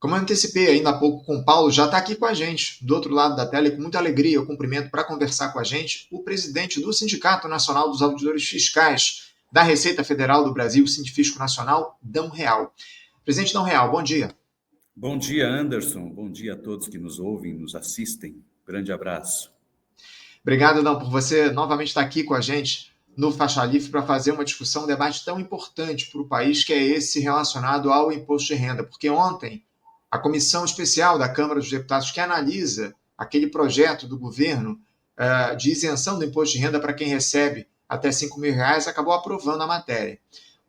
Como eu antecipei ainda há pouco com o Paulo, já está aqui com a gente, do outro lado da tela, e com muita alegria eu cumprimento para conversar com a gente o presidente do Sindicato Nacional dos Auditores Fiscais da Receita Federal do Brasil, o Sindifisco Nacional, Dão Real. Presidente Dão Real, bom dia. Bom dia, Anderson. Bom dia a todos que nos ouvem, nos assistem. Grande abraço. Obrigado, Dão, por você novamente estar aqui com a gente no Faixa Livre para fazer uma discussão, um debate tão importante para o país, que é esse relacionado ao imposto de renda. Porque ontem, a comissão especial da Câmara dos Deputados que analisa aquele projeto do governo de isenção do imposto de renda para quem recebe até R$ 5.000 acabou aprovando a matéria.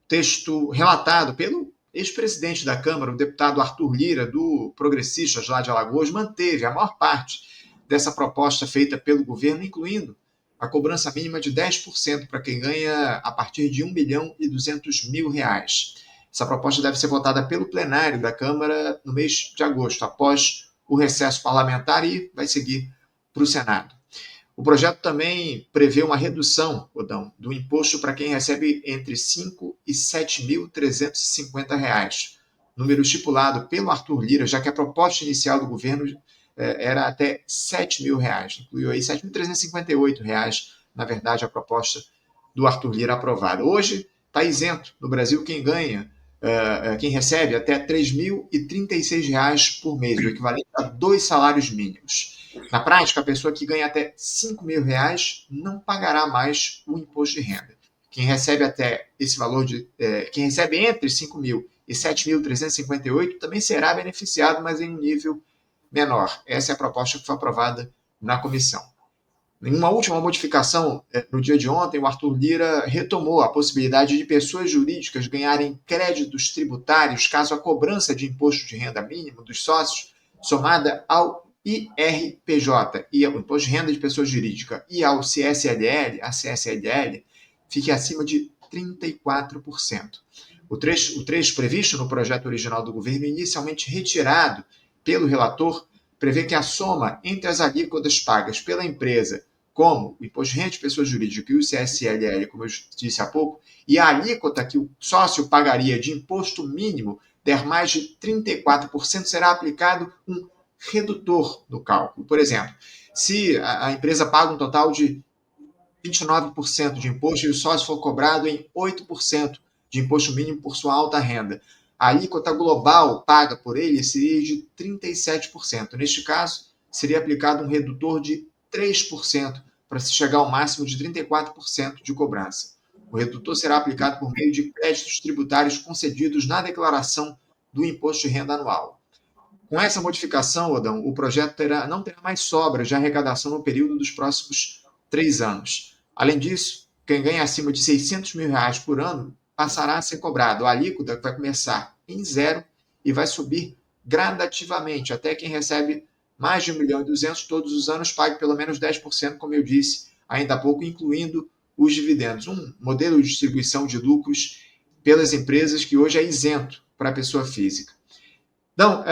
O texto relatado pelo ex-presidente da Câmara, o deputado Arthur Lira, do Progressistas lá de Alagoas, manteve a maior parte dessa proposta feita pelo governo, incluindo a cobrança mínima de 10% para quem ganha a partir de R$ 1.200.000. Essa proposta deve ser votada pelo plenário da Câmara no mês de agosto, após o recesso parlamentar, e vai seguir para o Senado. O projeto também prevê uma redução, Odão, do imposto para quem recebe entre R$ 5.000 e R$ 7.350, número estipulado pelo Arthur Lira, já que a proposta inicial do governo era até R$ 7.000, incluiu aí R$ 7.358, na verdade, a proposta do Arthur Lira aprovada. Hoje está isento no Brasil quem recebe até R$ 3.036 por mês, o equivalente a 2 salários mínimos. Na prática, a pessoa que ganha até R$ 5.000 não pagará mais o imposto de renda. Quem recebe até esse valor quem recebe entre 5.000 e 7.358 também será beneficiado, mas em um nível menor. Essa é a proposta que foi aprovada na comissão. Em uma última modificação, no dia de ontem, o Arthur Lira retomou a possibilidade de pessoas jurídicas ganharem créditos tributários caso a cobrança de imposto de renda mínimo dos sócios, somada ao IRPJ, e ao imposto de renda de pessoa jurídica, e ao a CSLL, fique acima de 34%. O trecho previsto no projeto original do governo, inicialmente retirado pelo relator, prevê que a soma entre as alíquotas pagas pela empresa, como o imposto de renda de pessoa jurídica e o CSLL, como eu disse há pouco, e a alíquota que o sócio pagaria de imposto mínimo der mais de 34%, será aplicado um redutor no cálculo. Por exemplo, se a empresa paga um total de 29% de imposto e o sócio for cobrado em 8% de imposto mínimo por sua alta renda, a alíquota global paga por ele seria de 37%. Neste caso, seria aplicado um redutor de 3% para se chegar ao máximo de 34% de cobrança. O redutor será aplicado por meio de créditos tributários concedidos na declaração do imposto de renda anual. Com essa modificação, Odão, o projeto não terá mais sobras de arrecadação no período dos próximos 3 anos. Além disso, quem ganha acima de R$ 600.000 por ano passará a ser cobrado. A alíquota vai começar em 0 e vai subir gradativamente, até quem recebe mais de R$ 1.200.000 todos os anos pague pelo menos 10%, como eu disse ainda há pouco, incluindo os dividendos. Um modelo de distribuição de lucros pelas empresas que hoje é isento para a pessoa física. Então,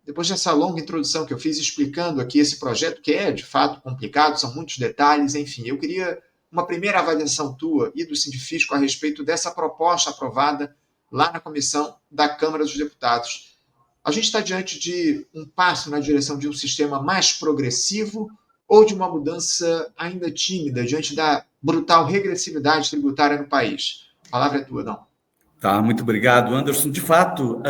depois dessa longa introdução que eu fiz explicando aqui esse projeto, que é de fato complicado, são muitos detalhes, enfim, eu queria uma primeira avaliação tua e do Sindifisco a respeito dessa proposta aprovada lá na comissão da Câmara dos Deputados. A gente está diante de um passo na direção de um sistema mais progressivo ou de uma mudança ainda tímida diante da brutal regressividade tributária no país? A palavra é tua, não? Tá, muito obrigado, Anderson. De fato,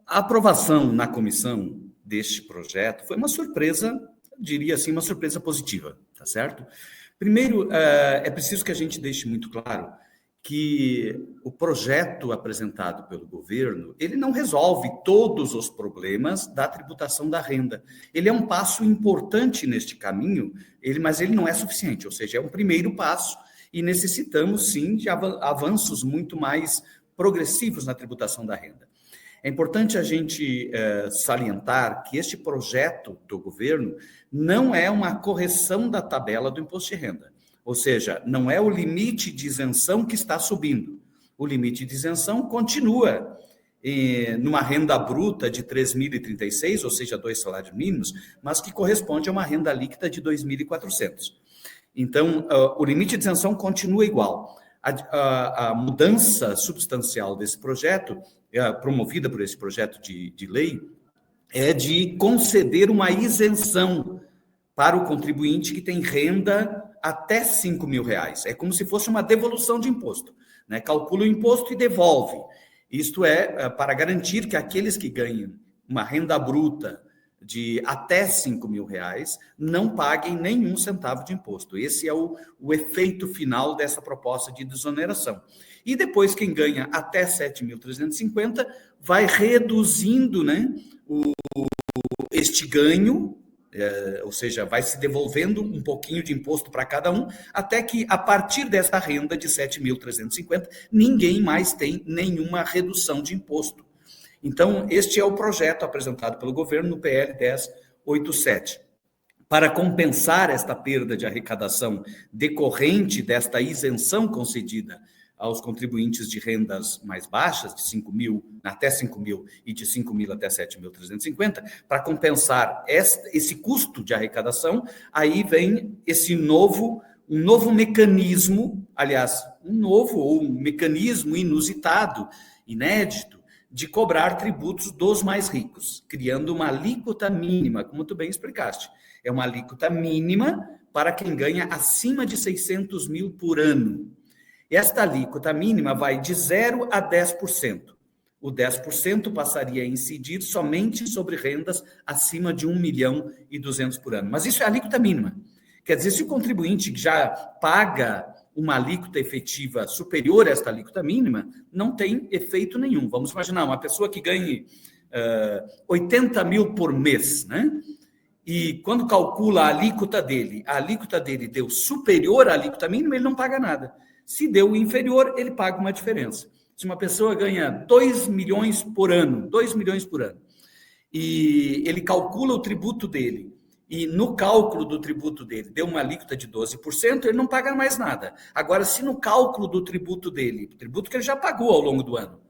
a aprovação na comissão deste projeto foi uma surpresa, eu diria assim, uma surpresa positiva, tá certo? Primeiro, é preciso que a gente deixe muito claro que o projeto apresentado pelo governo, ele não resolve todos os problemas da tributação da renda. Ele é um passo importante neste caminho, mas ele não é suficiente, ou seja, é um primeiro passo e necessitamos, sim, de avanços muito mais progressivos na tributação da renda. É importante a gente salientar que este projeto do governo não é uma correção da tabela do imposto de renda. Ou seja, não é o limite de isenção que está subindo. O limite de isenção continua numa renda bruta de 3.036, ou seja, 2 salários mínimos, mas que corresponde a uma renda líquida de 2.400. Então, o limite de isenção continua igual. a mudança substancial desse projeto, promovida por esse projeto de lei, é de conceder uma isenção para o contribuinte que tem renda até R$ 5.000. É como se fosse uma devolução de imposto, né? Calcula o imposto e devolve. Isto é para garantir que aqueles que ganham uma renda bruta de até R$ 5.000 não paguem nenhum centavo de imposto. Esse é o efeito final dessa proposta de desoneração. E depois, quem ganha até 7.350 vai reduzindo, né, este ganho, ou seja, vai se devolvendo um pouquinho de imposto para cada um, até que, a partir dessa renda de 7.350, ninguém mais tem nenhuma redução de imposto. Então, este é o projeto apresentado pelo governo no PL 1087. Para compensar esta perda de arrecadação decorrente desta isenção concedida aos contribuintes de rendas mais baixas, de 5.000 até 5.000 e de 5.000 até 7.350, para compensar esse custo de arrecadação, aí vem um novo mecanismo, aliás, um mecanismo inusitado, inédito, de cobrar tributos dos mais ricos, criando uma alíquota mínima, como tu bem explicaste. É uma alíquota mínima para quem ganha acima de 600 mil por ano. Esta alíquota mínima vai de 0% a 10%. O 10% passaria a incidir somente sobre rendas acima de 1.200.000 por ano. Mas isso é a alíquota mínima. Quer dizer, se o contribuinte já paga uma alíquota efetiva superior a esta alíquota mínima, não tem efeito nenhum. Vamos imaginar uma pessoa que ganhe 80 mil por mês, né? E quando calcula a alíquota dele deu superior à alíquota mínima, ele não paga nada. Se deu inferior, ele paga uma diferença. Se uma pessoa ganha 2 milhões por ano, e ele calcula o tributo dele, e no cálculo do tributo dele deu uma alíquota de 12%, ele não paga mais nada. Agora, se no cálculo do tributo dele, tributo que ele já pagou ao longo do ano,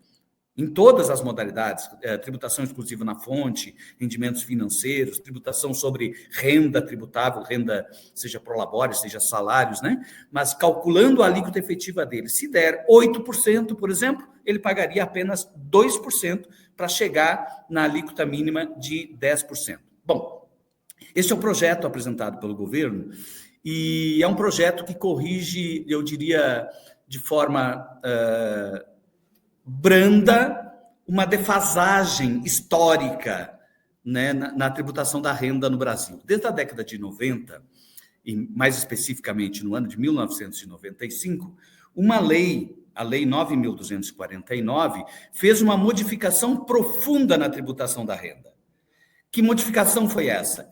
em todas as modalidades, tributação exclusiva na fonte, rendimentos financeiros, tributação sobre renda tributável, renda seja prolabore, seja salários, né? Mas calculando a alíquota efetiva dele, se der 8%, por exemplo, ele pagaria apenas 2% para chegar na alíquota mínima de 10%. Bom, este é o projeto apresentado pelo governo e é um projeto que corrige, eu diria, de forma branda, uma defasagem histórica, né, na tributação da renda no Brasil. Desde a década de 90, e mais especificamente no ano de 1995, uma lei, a Lei 9.249, fez uma modificação profunda na tributação da renda. Que modificação foi essa?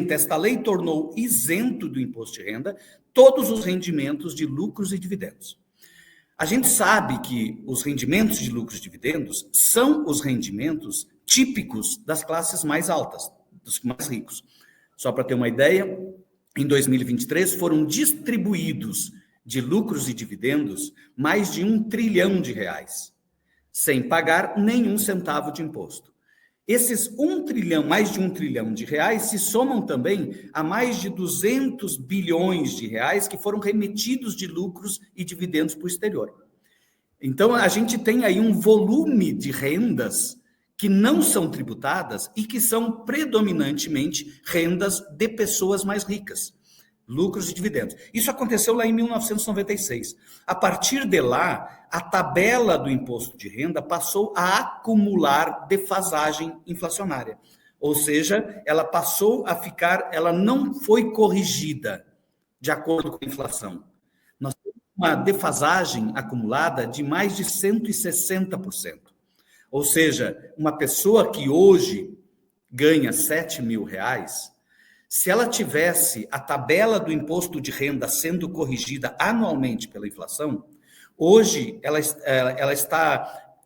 Esta lei tornou isento do imposto de renda todos os rendimentos de lucros e dividendos. A gente sabe que os rendimentos de lucros e dividendos são os rendimentos típicos das classes mais altas, dos mais ricos. Só para ter uma ideia, em 2023 foram distribuídos de lucros e dividendos mais de R$ 1 trilhão, sem pagar nenhum centavo de imposto. Esses mais de 1 trilhão de reais se somam também a mais de 200 bilhões de reais que foram remetidos de lucros e dividendos para o exterior. Então, a gente tem aí um volume de rendas que não são tributadas e que são predominantemente rendas de pessoas mais ricas, lucros e dividendos. Isso aconteceu lá em 1996. A partir de lá, a tabela do imposto de renda passou a acumular defasagem inflacionária. Ou seja, ela não foi corrigida de acordo com a inflação. Nós temos uma defasagem acumulada de mais de 160%. Ou seja, uma pessoa que hoje ganha R$ 7.000, se ela tivesse a tabela do imposto de renda sendo corrigida anualmente pela inflação, hoje ela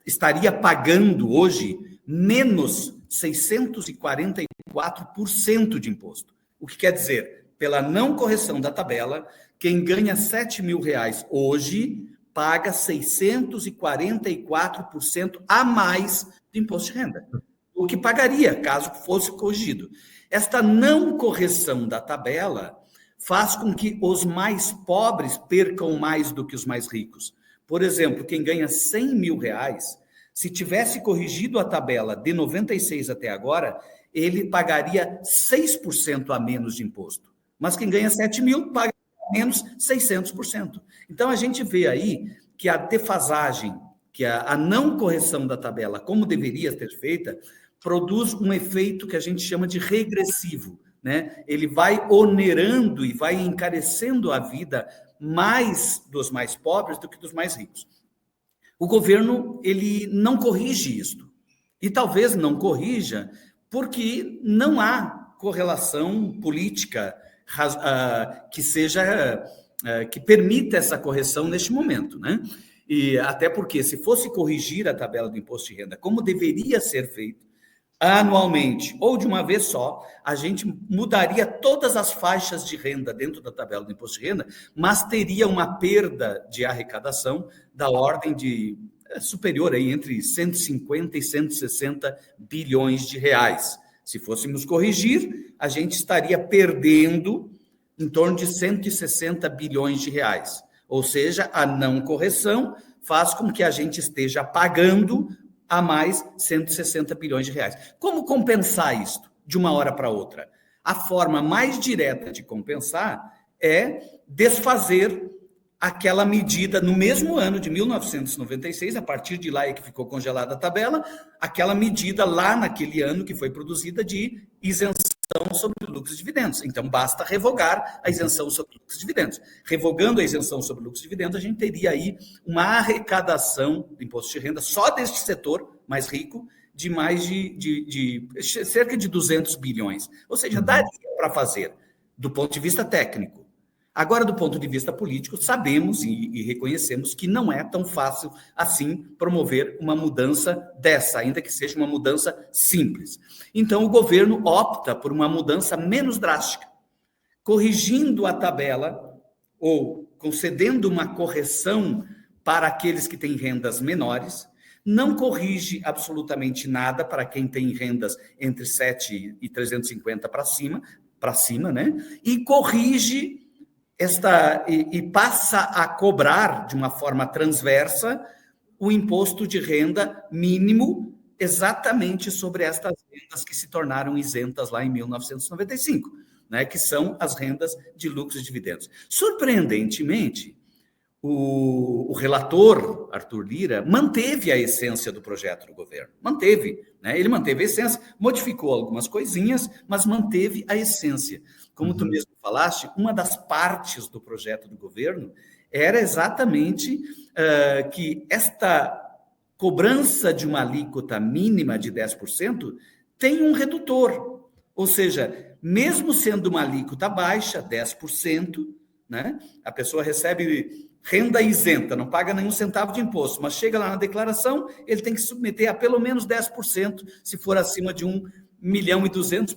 estaria pagando hoje menos 644% de imposto. O que quer dizer, pela não correção da tabela, quem ganha R$ 7.000 hoje paga 644% a mais de imposto de renda, o que pagaria caso fosse corrigido. Esta não correção da tabela faz com que os mais pobres percam mais do que os mais ricos. Por exemplo, quem ganha 100 mil reais, se tivesse corrigido a tabela de 96 até agora, ele pagaria 6% a menos de imposto. Mas quem ganha 7 mil paga menos 600%. Então, a gente vê aí que a defasagem, que a não correção da tabela, como deveria ser feita, produz um efeito que a gente chama de regressivo, né? Ele vai onerando e vai encarecendo a vida mais dos mais pobres do que dos mais ricos. O governo, ele não corrige isto. E talvez não corrija porque não há correlação política que permita essa correção neste momento, né? E até porque, se fosse corrigir a tabela do imposto de renda como deveria ser feito, anualmente ou de uma vez só, a gente mudaria todas as faixas de renda dentro da tabela do imposto de renda, mas teria uma perda de arrecadação da ordem de superior aí entre 150 e 160 bilhões de reais. Se fôssemos corrigir, a gente estaria perdendo em torno de 160 bilhões de reais. Ou seja, a não correção faz com que a gente esteja pagando a mais 160 bilhões de reais. Como compensar isto de uma hora para outra? A forma mais direta de compensar é desfazer aquela medida no mesmo ano de 1996, a partir de lá é que ficou congelada a tabela, aquela medida lá naquele ano que foi produzida de isenção sobre lucros e dividendos. Então, basta revogar a isenção sobre lucros e dividendos. Revogando a isenção sobre lucros e dividendos, a gente teria aí uma arrecadação do imposto de renda só deste setor mais rico de mais de cerca de 200 bilhões. Ou seja, daria para fazer do ponto de vista técnico. Agora, do ponto de vista político, sabemos e reconhecemos que não é tão fácil assim promover uma mudança dessa, ainda que seja uma mudança simples. Então, o governo opta por uma mudança menos drástica, corrigindo a tabela ou concedendo uma correção para aqueles que têm rendas menores, não corrige absolutamente nada para quem tem rendas entre 7 e 350 para cima, né? E corrige e passa a cobrar de uma forma transversa o imposto de renda mínimo exatamente sobre estas rendas que se tornaram isentas lá em 1995, né, que são as rendas de lucros e dividendos. Surpreendentemente, o relator, Arthur Lira, manteve a essência do projeto do governo. Manteve, né? Ele manteve a essência, modificou algumas coisinhas, mas manteve a essência. Como tu mesmo falaste, uma das partes do projeto do governo era exatamente que esta cobrança de uma alíquota mínima de 10% tem um redutor. Ou seja, mesmo sendo uma alíquota baixa, 10%, né, a pessoa recebe renda isenta, não paga nenhum centavo de imposto, mas chega lá na declaração, ele tem que submeter a pelo menos 10%, se for acima de 1,2 milhão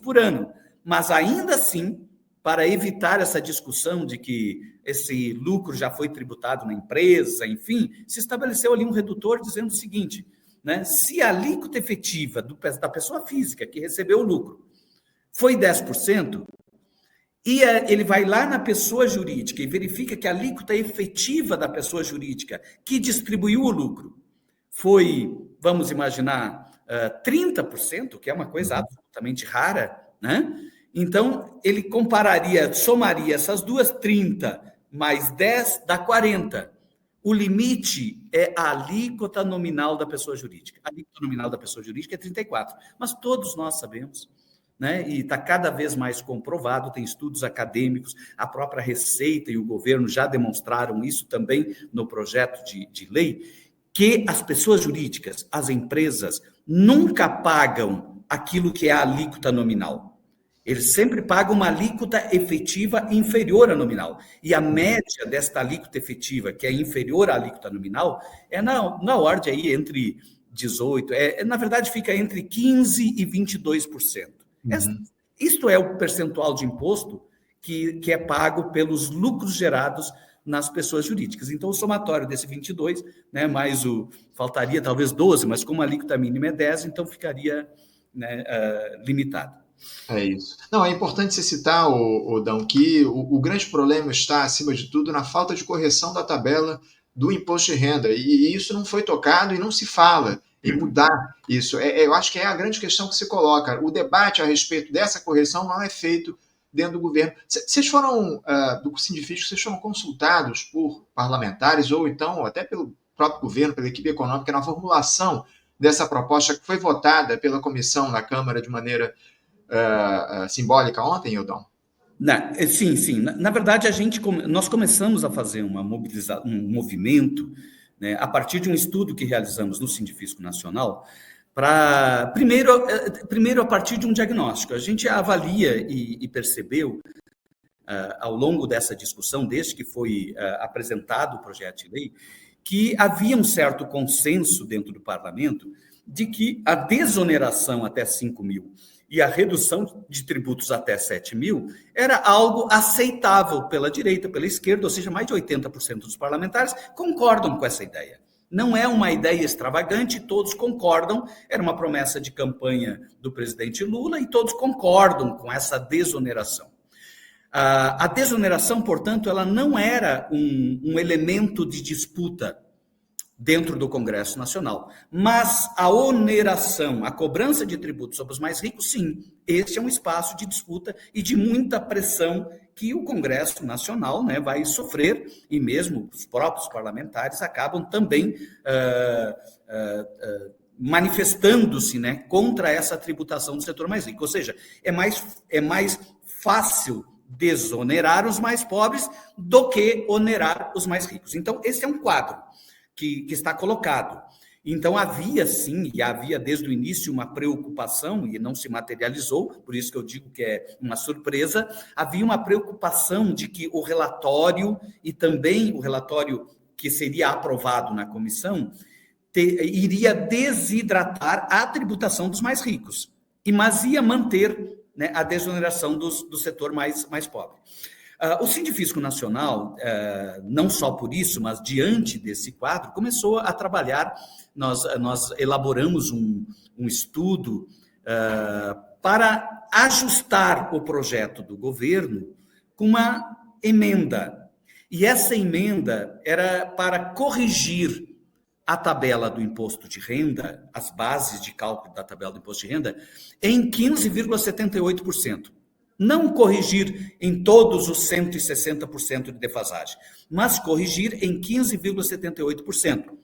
por ano. Mas ainda assim, para evitar essa discussão de que esse lucro já foi tributado na empresa, enfim, se estabeleceu ali um redutor dizendo o seguinte, né, se a alíquota efetiva da pessoa física que recebeu o lucro foi 10%, e ele vai lá na pessoa jurídica e verifica que a alíquota efetiva da pessoa jurídica que distribuiu o lucro foi, vamos imaginar, 30%, que é uma coisa absolutamente rara, né? Então, ele somaria essas duas, 30 mais 10 dá 40. O limite é a alíquota nominal da pessoa jurídica. A alíquota nominal da pessoa jurídica é 34%, mas todos nós sabemos, né? E está cada vez mais comprovado, tem estudos acadêmicos, a própria Receita e o governo já demonstraram isso também no projeto de lei, que as pessoas jurídicas, as empresas, nunca pagam aquilo que é a alíquota nominal. Eles sempre pagam uma alíquota efetiva inferior à nominal. E a média desta alíquota efetiva, que é inferior à alíquota nominal, é na ordem aí entre 18%, na verdade fica entre 15% e 22%. Isto é o percentual de imposto que é pago pelos lucros gerados nas pessoas jurídicas. Então, o somatório desse 22, né, mais faltaria talvez 12, mas como a alíquota mínima é 10, então ficaria, né, limitado. É isso. Não, é importante você citar, Dão, que o grande problema está, acima de tudo, na falta de correção da tabela do imposto de renda. E isso não foi tocado e não se fala em mudar isso. Eu acho que é a grande questão que se coloca. O debate a respeito dessa correção não é feito dentro do governo. Vocês foram, do Sindifisco, vocês foram consultados por parlamentares ou então até pelo próprio governo, pela equipe econômica, na formulação dessa proposta que foi votada pela comissão na Câmara de maneira simbólica ontem, Eudon? Sim, sim. Na verdade, nós começamos a fazer um movimento, né, a partir de um estudo que realizamos no Sindifisco Nacional, primeiro a partir de um diagnóstico. A gente avalia e percebeu, ao longo dessa discussão, desde que foi apresentado o projeto de lei, que havia um certo consenso dentro do parlamento de que a desoneração até 5 mil e a redução de tributos até 7 mil era algo aceitável pela direita, pela esquerda, ou seja, mais de 80% dos parlamentares concordam com essa ideia. Não é uma ideia extravagante, todos concordam, era uma promessa de campanha do presidente Lula e todos concordam com essa desoneração. A desoneração, portanto, ela não era um elemento de disputa dentro do Congresso Nacional. Mas a oneração, a cobrança de tributos sobre os mais ricos, sim, esse é um espaço de disputa e de muita pressão que o Congresso Nacional, né, vai sofrer, e mesmo os próprios parlamentares acabam também manifestando-se, né, contra essa tributação do setor mais rico. Ou seja, é mais fácil desonerar os mais pobres do que onerar os mais ricos. Então, esse é um quadro que está colocado. Então, havia sim, e havia desde o início uma preocupação, e não se materializou, por isso que eu digo que é uma surpresa, havia uma preocupação de que o relatório, e também o relatório que seria aprovado na comissão, iria desidratar a tributação dos mais ricos, mas ia manter, né, a desoneração do setor mais pobre. O Sindifisco Nacional, não só por isso, mas diante desse quadro, começou a trabalhar. Nós elaboramos um estudo para ajustar o projeto do governo com uma emenda. E essa emenda era para corrigir a tabela do imposto de renda, as bases de cálculo da tabela do imposto de renda, em 15,78%. Não corrigir em todos os 160% de defasagem, mas corrigir em 15,78%.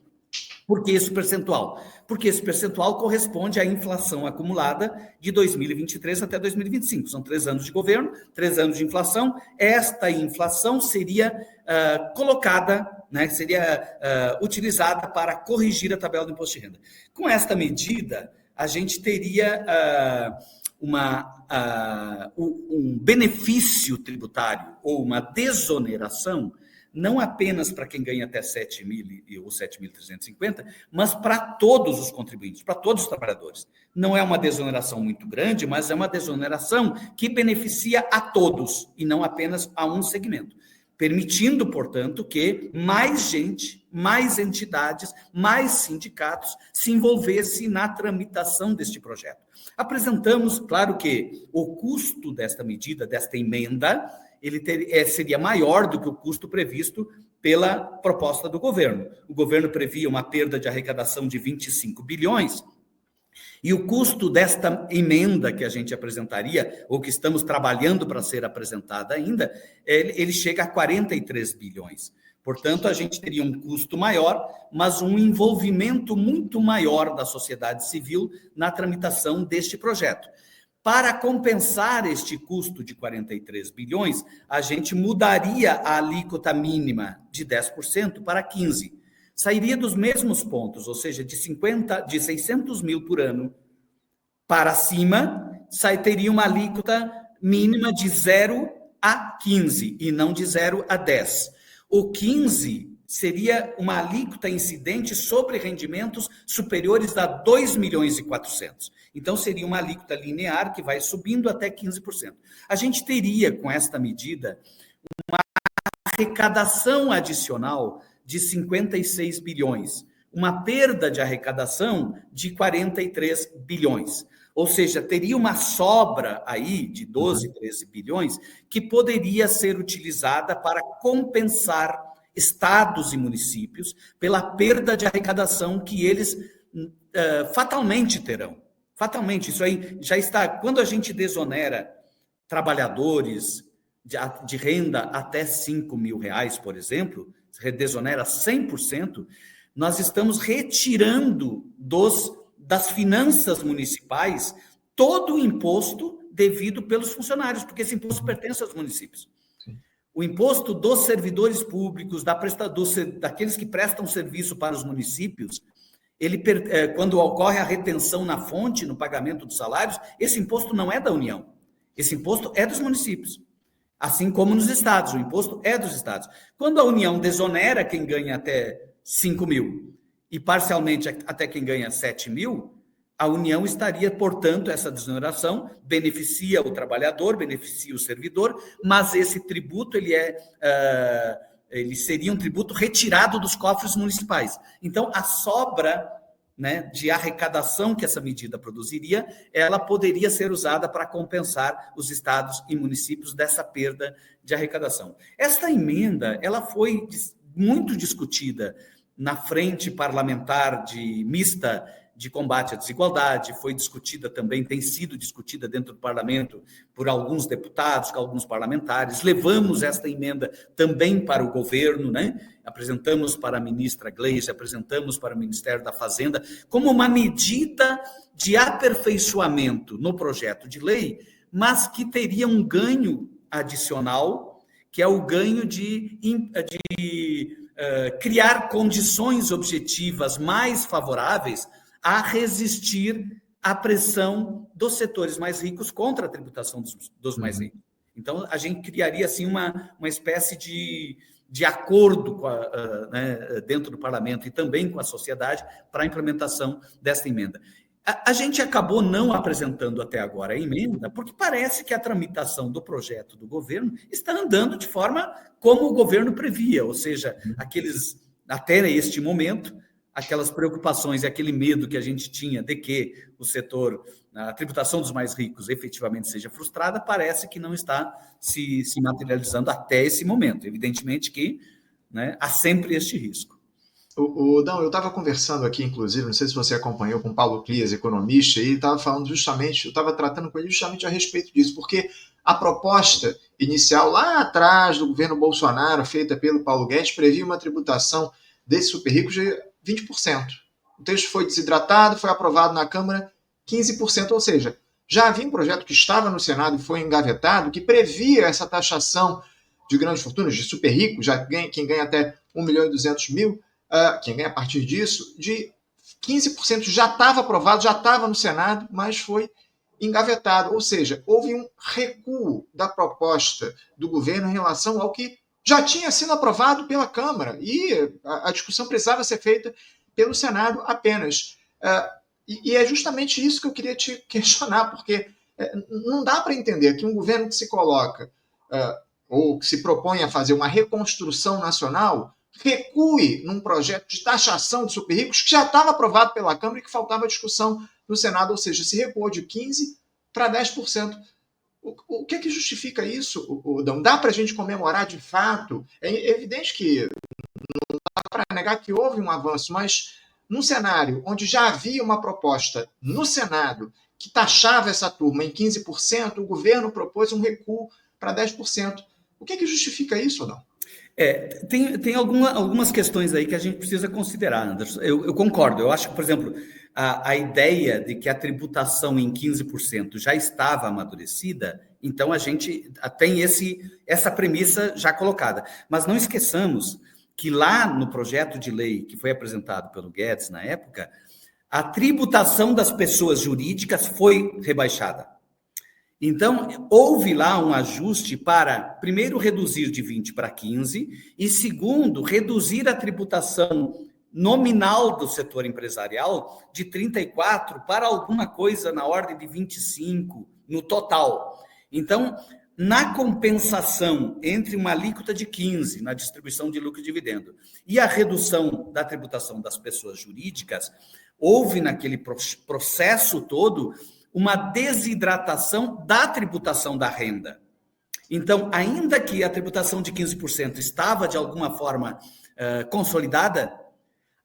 Por que esse percentual? Porque esse percentual corresponde à inflação acumulada de 2023 até 2025. São 3 anos de governo, 3 anos de inflação. Esta inflação seria colocada, né, seria utilizada para corrigir a tabela do imposto de renda. Com esta medida, a gente teria um benefício tributário ou uma desoneração, não apenas para quem ganha até 7 mil ou 7.350, mas para todos os contribuintes, para todos os trabalhadores. Não é uma desoneração muito grande, mas é uma desoneração que beneficia a todos e não apenas a um segmento, permitindo, portanto, que mais gente, mais entidades, mais sindicatos se envolvessem na tramitação deste projeto. Apresentamos, claro que o custo desta medida, desta emenda, seria maior do que o custo previsto pela proposta do governo. O governo previa uma perda de arrecadação de 25 bilhões, e o custo desta emenda que a gente apresentaria, ou que estamos trabalhando para ser apresentada ainda, ele chega a 43 bilhões. Portanto, a gente teria um custo maior, mas um envolvimento muito maior da sociedade civil na tramitação deste projeto. Para compensar este custo de 43 bilhões, a gente mudaria a alíquota mínima de 10% para 15%. Sairia dos mesmos pontos, ou seja, de 600 mil por ano para cima, teria uma alíquota mínima de 0 a 15 e não de 0 a 10. O 15 seria uma alíquota incidente sobre rendimentos superiores a 2 milhões e 400. Então, seria uma alíquota linear que vai subindo até 15%. A gente teria, com esta medida, uma arrecadação adicional de 56 bilhões, uma perda de arrecadação de 43 bilhões. Ou seja, teria uma sobra aí de 12, 13 bilhões que poderia ser utilizada para compensar estados e municípios pela perda de arrecadação que eles fatalmente terão. Fatalmente, isso aí já está. Quando a gente desonera trabalhadores de renda até 5 mil reais, por exemplo, desonera 100%, nós estamos retirando das finanças municipais todo o imposto devido pelos funcionários, porque esse imposto pertence aos municípios. Sim. O imposto dos servidores públicos, daqueles que prestam serviço para os municípios, quando ocorre a retenção na fonte, no pagamento dos salários, esse imposto não é da União, esse imposto é dos municípios. Assim como nos estados, o imposto é dos estados. Quando a União desonera quem ganha até 5 mil e parcialmente até quem ganha 7 mil, a União estaria, portanto, essa desoneração beneficia o trabalhador, beneficia o servidor, mas esse tributo ele seria um tributo retirado dos cofres municipais. Então, a sobra, né, de arrecadação que essa medida produziria, ela poderia ser usada para compensar os estados e municípios dessa perda de arrecadação. Esta emenda, ela foi muito discutida na frente parlamentar mista de combate à desigualdade, foi discutida também, tem sido discutida dentro do parlamento por alguns deputados, com alguns parlamentares. Levamos esta emenda também para o governo, né? Apresentamos para a ministra Gleisi, apresentamos para o Ministério da Fazenda, como uma medida de aperfeiçoamento no projeto de lei, mas que teria um ganho adicional, que é o ganho de criar condições objetivas mais favoráveis a resistir à pressão dos setores mais ricos contra a tributação dos mais ricos. Então, a gente criaria assim uma espécie de acordo dentro do parlamento e também com a sociedade para a implementação desta emenda. A gente acabou não apresentando até agora a emenda, porque parece que a tramitação do projeto do governo está andando de forma como o governo previa, ou seja, até este momento, aquelas preocupações e aquele medo que a gente tinha de que a tributação dos mais ricos efetivamente seja frustrada, parece que não está se materializando até esse momento. Evidentemente que, né, há sempre este risco. Eu estava conversando aqui, inclusive, não sei se você acompanhou, com o Paulo Klias, economista, e estava falando justamente, eu estava tratando com ele justamente a respeito disso, porque a proposta inicial lá atrás do governo Bolsonaro, feita pelo Paulo Guedes, previa uma tributação desses super ricos de 20%. O texto foi desidratado, foi aprovado na Câmara 15%, ou seja, já havia um projeto que estava no Senado e foi engavetado, que previa essa taxação de grandes fortunas, de super ricos, quem ganha até 1.200.000, quem ganha a partir disso, de 15% já estava aprovado, já estava no Senado, mas foi engavetado. Ou seja, houve um recuo da proposta do governo em relação ao que já tinha sido aprovado pela Câmara, e a discussão precisava ser feita pelo Senado apenas. E é justamente isso que eu queria te questionar, porque não dá para entender que um governo que se coloca, ou que se propõe a fazer uma reconstrução nacional, recue num projeto de taxação de super ricos que já estava aprovado pela Câmara e que faltava discussão no Senado, ou seja, se recuou de 15% para 10%. O que é que justifica isso, Dão? Dá para a gente comemorar de fato? É evidente que não dá para negar que houve um avanço, mas num cenário onde já havia uma proposta no Senado que taxava essa turma em 15%, o governo propôs um recuo para 10%. O que é que justifica isso, Dão? Tem algumas questões aí que a gente precisa considerar, Anderson. Eu concordo. Eu acho que, por exemplo, a ideia de que a tributação em 15% já estava amadurecida, então a gente tem essa premissa já colocada. Mas não esqueçamos que lá no projeto de lei que foi apresentado pelo Guedes na época, a tributação das pessoas jurídicas foi rebaixada. Então, houve lá um ajuste para, primeiro, reduzir de 20 para 15 e, segundo, reduzir a tributação nominal do setor empresarial de 34 para alguma coisa na ordem de 25 no total. Então, na compensação entre uma alíquota de 15 na distribuição de lucro e dividendo e a redução da tributação das pessoas jurídicas, houve naquele processo todo uma desidratação da tributação da renda. Então, ainda que a tributação de 15% estava, de alguma forma, consolidada,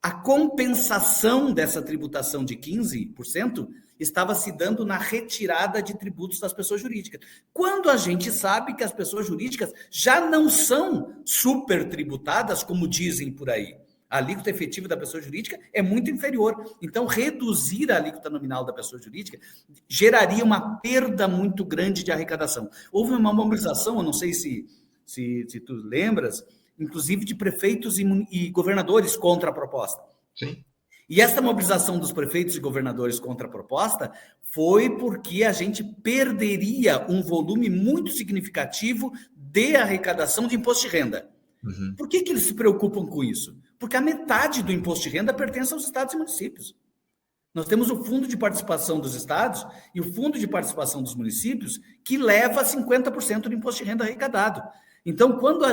a compensação dessa tributação de 15% estava se dando na retirada de tributos das pessoas jurídicas. Quando a gente sabe que as pessoas jurídicas já não são super tributadas, como dizem por aí. A alíquota efetiva da pessoa jurídica é muito inferior. Então, reduzir a alíquota nominal da pessoa jurídica geraria uma perda muito grande de arrecadação. Houve uma mobilização, eu não sei se tu lembras, inclusive de prefeitos e governadores contra a proposta. Sim. E essa mobilização dos prefeitos e governadores contra a proposta foi porque a gente perderia um volume muito significativo de arrecadação de imposto de renda. Uhum. Por que eles se preocupam com isso? Porque a metade do imposto de renda pertence aos estados e municípios. Nós temos o Fundo de Participação dos Estados e o Fundo de Participação dos Municípios, que leva 50% do imposto de renda arrecadado. Então, quando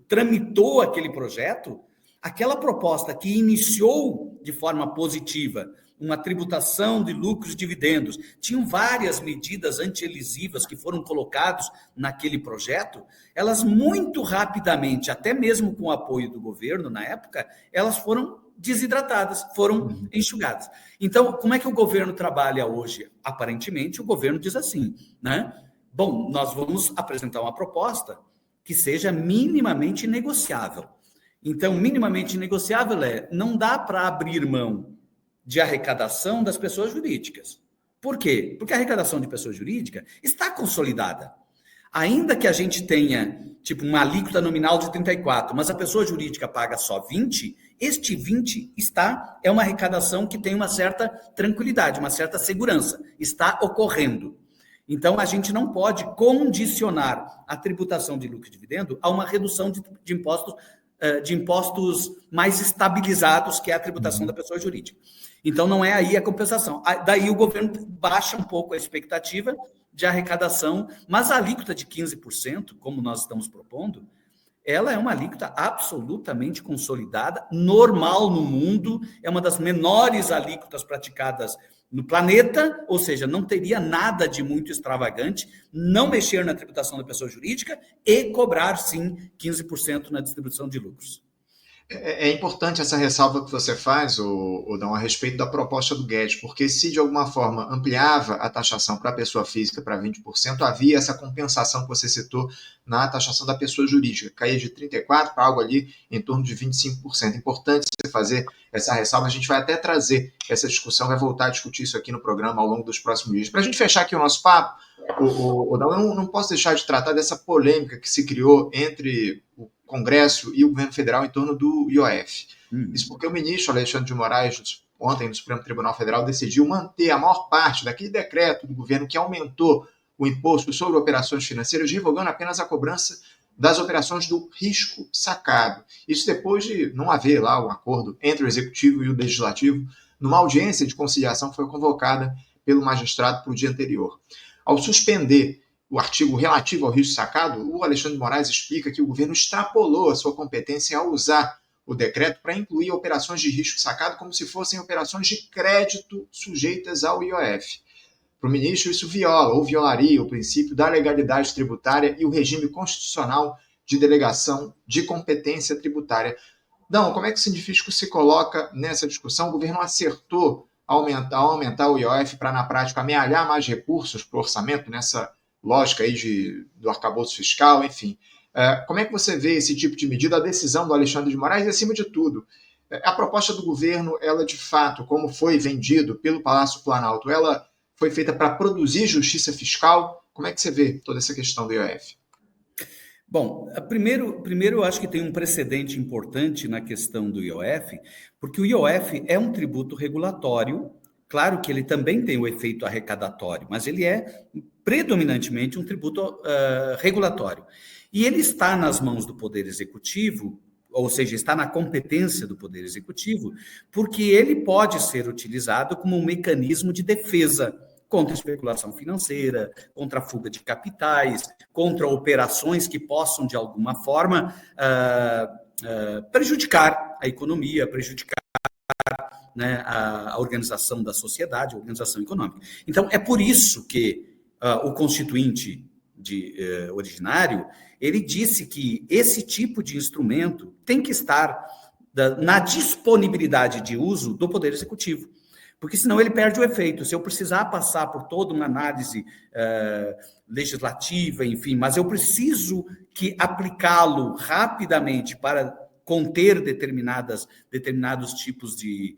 tramitou aquele projeto, aquela proposta que iniciou de forma positiva uma tributação de lucros e dividendos, tinham várias medidas antielisivas que foram colocadas naquele projeto, elas muito rapidamente, até mesmo com o apoio do governo na época, elas foram desidratadas, foram enxugadas. Então, como é que o governo trabalha hoje? Aparentemente, o governo diz assim, né? Bom, nós vamos apresentar uma proposta que seja minimamente negociável. Então, minimamente negociável não dá para abrir mão de arrecadação das pessoas jurídicas. Por quê? Porque a arrecadação de pessoa jurídica está consolidada. Ainda que a gente tenha, uma alíquota nominal de 34%, mas a pessoa jurídica paga só 20%, este 20% é uma arrecadação que tem uma certa tranquilidade, uma certa segurança. Está ocorrendo. Então, a gente não pode condicionar a tributação de lucro e dividendo a uma redução de impostos mais estabilizados, que é a tributação da pessoa jurídica. Então, não é aí a compensação. Daí o governo baixa um pouco a expectativa de arrecadação, mas a alíquota de 15%, como nós estamos propondo, ela é uma alíquota absolutamente consolidada, normal no mundo, é uma das menores alíquotas praticadas no planeta, ou seja, não teria nada de muito extravagante, não mexer na tributação da pessoa jurídica e cobrar, sim, 15% na distribuição de lucros. É importante essa ressalva que você faz, Odão, a respeito da proposta do Guedes, porque se de alguma forma ampliava a taxação para a pessoa física para 20%, havia essa compensação que você citou na taxação da pessoa jurídica, caía de 34% para algo ali em torno de 25%. Importante você fazer essa ressalva, a gente vai até trazer essa discussão, vai voltar a discutir isso aqui no programa ao longo dos próximos dias. Para a gente fechar aqui o nosso papo, Odão, eu não posso deixar de tratar dessa polêmica que se criou entre o Congresso e o governo federal em torno do IOF. Isso porque o ministro Alexandre de Moraes, ontem no Supremo Tribunal Federal, decidiu manter a maior parte daquele decreto do governo que aumentou o imposto sobre operações financeiras, revogando apenas a cobrança das operações do risco sacado. Isso depois de não haver lá um acordo entre o Executivo e o Legislativo, numa audiência de conciliação que foi convocada pelo magistrado para o dia anterior. Ao suspender o artigo relativo ao risco sacado, o Alexandre de Moraes explica que o governo extrapolou a sua competência ao usar o decreto para incluir operações de risco sacado como se fossem operações de crédito sujeitas ao IOF. Para o ministro, isso viola ou violaria o princípio da legalidade tributária e o regime constitucional de delegação de competência tributária. Não, como é que o Sindifisco se coloca nessa discussão? O governo acertou ao aumentar o IOF para, na prática, amealhar mais recursos para o orçamento nessa lógica aí do arcabouço fiscal, enfim. Como é que você vê esse tipo de medida, a decisão do Alexandre de Moraes e, acima de tudo, a proposta do governo, ela de fato, como foi vendido pelo Palácio Planalto, ela foi feita para produzir justiça fiscal? Como é que você vê toda essa questão do IOF? Bom, primeiro eu acho que tem um precedente importante na questão do IOF, porque o IOF é um tributo regulatório. Claro que ele também tem o efeito arrecadatório, mas ele é predominantemente um tributo regulatório. E ele está nas mãos do Poder Executivo, ou seja, está na competência do Poder Executivo, porque ele pode ser utilizado como um mecanismo de defesa contra a especulação financeira, contra a fuga de capitais, contra operações que possam, de alguma forma, prejudicar a economia, prejudicar né, a organização da sociedade, a organização econômica. Então, é por isso que o constituinte originário, ele disse que esse tipo de instrumento tem que estar na disponibilidade de uso do Poder Executivo, porque senão ele perde o efeito. Se eu precisar passar por toda uma análise legislativa, enfim, mas eu preciso que aplicá-lo rapidamente para conter determinados tipos de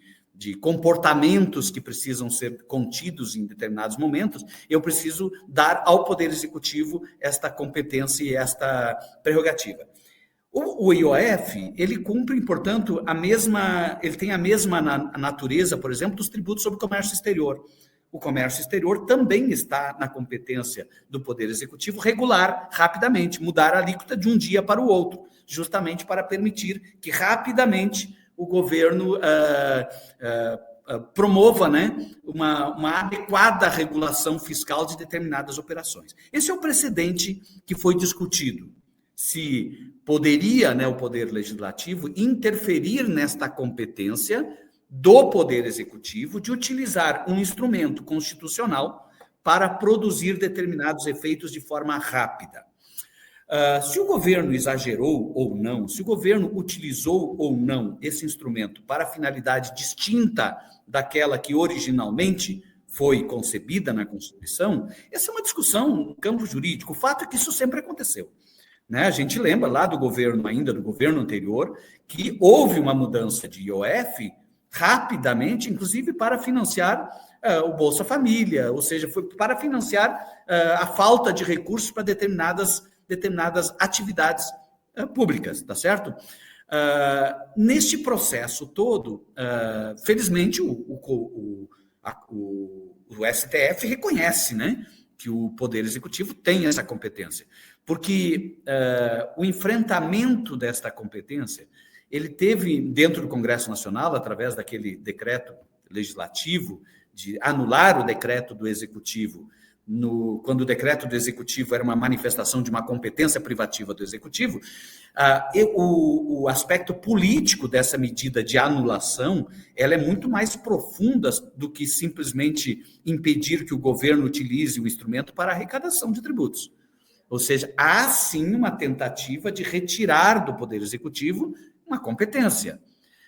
comportamentos que precisam ser contidos em determinados momentos, eu preciso dar ao Poder Executivo esta competência e esta prerrogativa. O IOF, ele cumpre, portanto, ele tem a mesma natureza, por exemplo, dos tributos sobre comércio exterior. O comércio exterior também está na competência do Poder Executivo regular rapidamente, mudar a alíquota de um dia para o outro, justamente para permitir que rapidamente o governo promova, né, uma adequada regulação fiscal de determinadas operações. Esse é o precedente que foi discutido. Se poderia, né, o Poder Legislativo interferir nesta competência do Poder Executivo de utilizar um instrumento constitucional para produzir determinados efeitos de forma rápida. Se o governo exagerou ou não, se o governo utilizou ou não esse instrumento para finalidade distinta daquela que originalmente foi concebida na Constituição, essa é uma discussão no campo jurídico. O fato é que isso sempre aconteceu. Né? A gente lembra lá do governo anterior, que houve uma mudança de IOF rapidamente, inclusive para financiar o Bolsa Família, ou seja, foi para financiar a falta de recursos para determinadas atividades públicas, tá certo? Neste processo todo, felizmente, o STF reconhece, né, que o Poder Executivo tem essa competência, porque o enfrentamento desta competência, ele teve dentro do Congresso Nacional, através daquele decreto legislativo, de anular o decreto do Executivo, quando o decreto do Executivo era uma manifestação de uma competência privativa do Executivo, o aspecto político dessa medida de anulação, ela é muito mais profunda do que simplesmente impedir que o governo utilize o instrumento para arrecadação de tributos. Ou seja, há sim uma tentativa de retirar do Poder Executivo uma competência.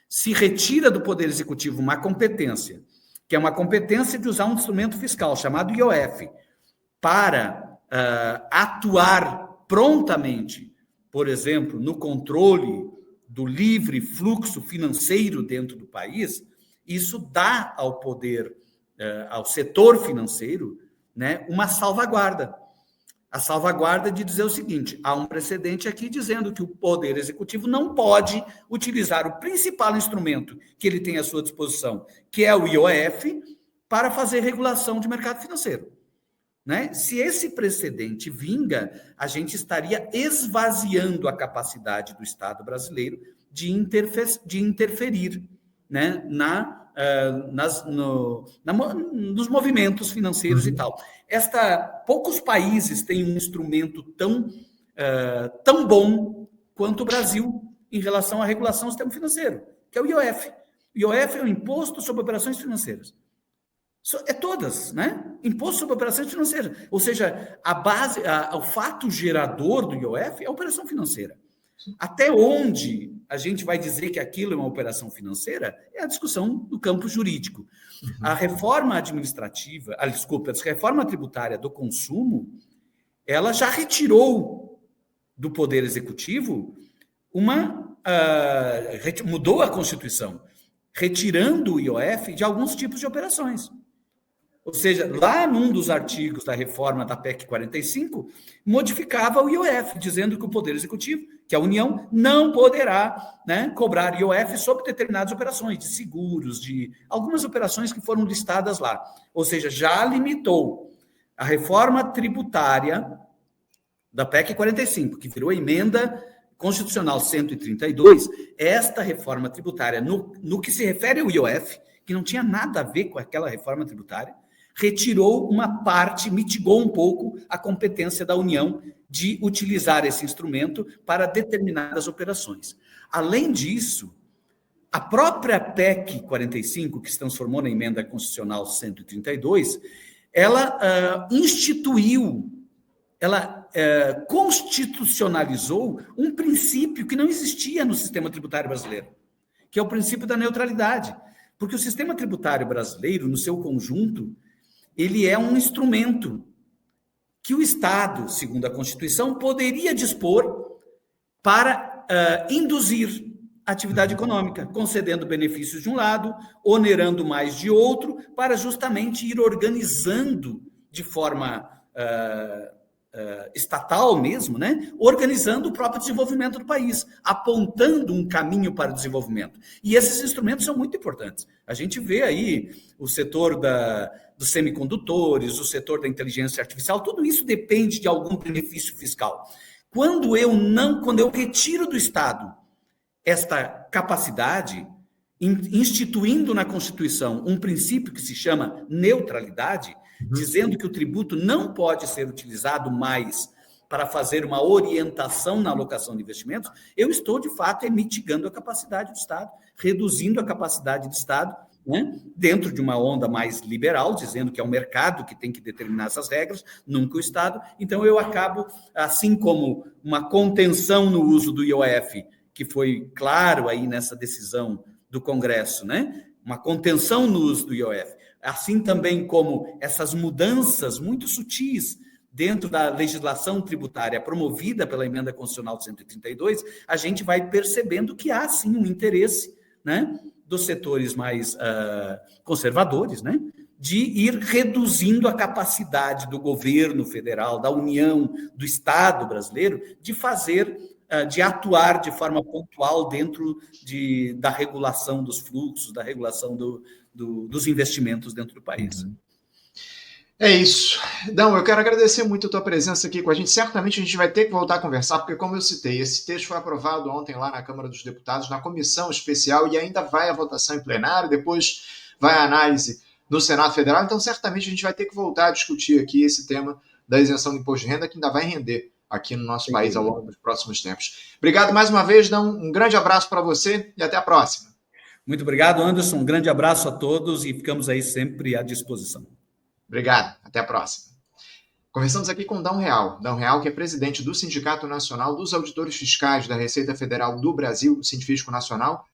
Se retira do Poder Executivo uma competência, que é uma competência de usar um instrumento fiscal chamado IOF, para atuar prontamente, por exemplo, no controle do livre fluxo financeiro dentro do país, isso dá ao poder, ao setor financeiro, né, uma salvaguarda. A salvaguarda de dizer o seguinte: há um precedente aqui dizendo que o Poder Executivo não pode utilizar o principal instrumento que ele tem à sua disposição, que é o IOF, para fazer regulação de mercado financeiro. Né? Se esse precedente vinga, a gente estaria esvaziando a capacidade do Estado brasileiro de interferir, né, nos movimentos financeiros e tal. Poucos países têm um instrumento tão bom quanto o Brasil em relação à regulação do sistema financeiro, que é o IOF. O IOF é o Imposto sobre Operações Financeiras. É todas, né? Imposto sobre operações financeiras. Ou seja, o fato gerador do IOF é a operação financeira. Até onde a gente vai dizer que aquilo é uma operação financeira é a discussão do campo jurídico. A reforma administrativa, a reforma tributária do consumo, ela já retirou do Poder Executivo mudou a Constituição, retirando o IOF de alguns tipos de operações. Ou seja, lá num dos artigos da reforma da PEC 45, modificava o IOF, dizendo que o Poder Executivo, que a União, não poderá, né, cobrar IOF sobre determinadas operações, de seguros, de algumas operações que foram listadas lá. Ou seja, já limitou a reforma tributária da PEC 45, que virou a emenda constitucional 132, esta reforma tributária, no que se refere ao IOF, que não tinha nada a ver com aquela reforma tributária, retirou uma parte, mitigou um pouco a competência da União de utilizar esse instrumento para determinadas operações. Além disso, a própria PEC 45, que se transformou na Emenda Constitucional 132, ela instituiu, ela constitucionalizou um princípio que não existia no sistema tributário brasileiro, que é o princípio da neutralidade. Porque o sistema tributário brasileiro, no seu conjunto, ele é um instrumento que o Estado, segundo a Constituição, poderia dispor para induzir a atividade econômica, concedendo benefícios de um lado, onerando mais de outro, para justamente ir organizando de forma estatal mesmo, né? Organizando o próprio desenvolvimento do país, apontando um caminho para o desenvolvimento. E esses instrumentos são muito importantes. A gente vê aí o setor dos semicondutores, o setor da inteligência artificial, tudo isso depende de algum benefício fiscal. Quando eu retiro do Estado esta capacidade, instituindo na Constituição um princípio que se chama neutralidade, dizendo que o tributo não pode ser utilizado mais para fazer uma orientação na alocação de investimentos, eu estou, de fato, mitigando a capacidade do Estado, reduzindo a capacidade do Estado, né, dentro de uma onda mais liberal, dizendo que é o mercado que tem que determinar essas regras, nunca o Estado. Então, eu acabo, assim como uma contenção no uso do IOF, que foi claro aí nessa decisão do Congresso, né, uma contenção no uso do IOF, assim também como essas mudanças muito sutis dentro da legislação tributária promovida pela Emenda Constitucional 132, a gente vai percebendo que há, sim, um interesse, né, dos setores mais conservadores, né, de ir reduzindo a capacidade do governo federal, da União, do Estado brasileiro, de atuar de forma pontual dentro da regulação dos fluxos, da regulação dos investimentos dentro do país. É isso. Dão, eu quero agradecer muito a tua presença aqui com a gente. Certamente a gente vai ter que voltar a conversar, porque, como eu citei, esse texto foi aprovado ontem lá na Câmara dos Deputados, na comissão especial, e ainda vai à votação em plenário, depois vai à análise no Senado Federal. Então, certamente a gente vai ter que voltar a discutir aqui esse tema da isenção do imposto de renda, que ainda vai render aqui no nosso país ao longo dos próximos tempos. Obrigado mais uma vez, Dão. Um grande abraço para você e até a próxima. Muito obrigado, Anderson. Um grande abraço a todos e ficamos aí sempre à disposição. Obrigado. Até a próxima. Conversamos aqui com Dão Real. Dão Real, que é presidente do Sindicato Nacional dos Auditores Fiscais da Receita Federal do Brasil, Sindifisco Nacional,